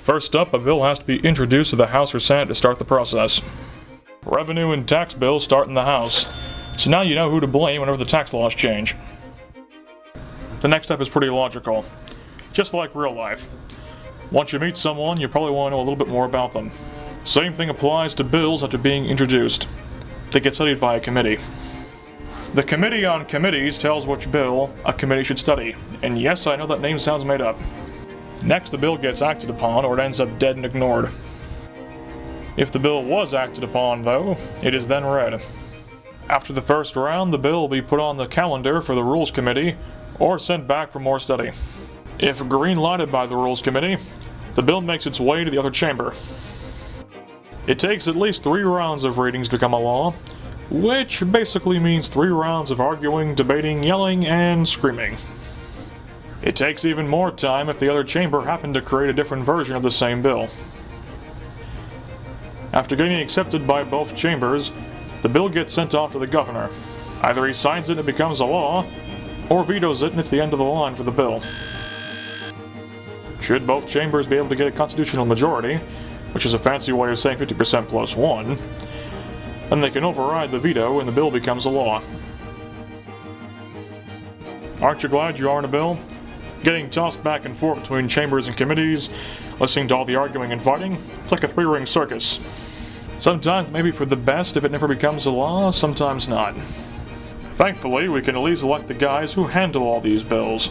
First up, a bill has to be introduced to the House or Senate to start the process. Revenue and tax bills start in the House, so now you know who to blame whenever the tax laws change. The next step is pretty logical, just like real life. Once you meet someone, you probably want to know a little bit more about them. Same thing applies to bills after being introduced. They get studied by a committee. The Committee on Committees tells which bill a committee should study, and yes, I know that name sounds made up. Next, the bill gets acted upon, or it ends up dead and ignored. If the bill was acted upon, though, it is then read. After the first round, the bill will be put on the calendar for the Rules Committee, or sent back for more study. If green-lighted by the Rules Committee, the bill makes its way to the other chamber. It takes at least 3 rounds of readings to become a law, which basically means 3 rounds of arguing, debating, yelling, and screaming. It takes even more time if the other chamber happened to create a different version of the same bill. After getting accepted by both chambers, the bill gets sent off to the governor. Either he signs it and it becomes a law, or vetoes it and it's the end of the line for the bill. Should both chambers be able to get a constitutional majority, which is a fancy way of saying 50% plus 1, then they can override the veto and the bill becomes a law. Aren't you glad you are in a bill? Getting tossed back and forth between chambers and committees, listening to all the arguing and fighting, it's like a 3-ring circus. Sometimes maybe for the best if it never becomes a law, sometimes not. Thankfully, we can at least elect the guys who handle all these bills.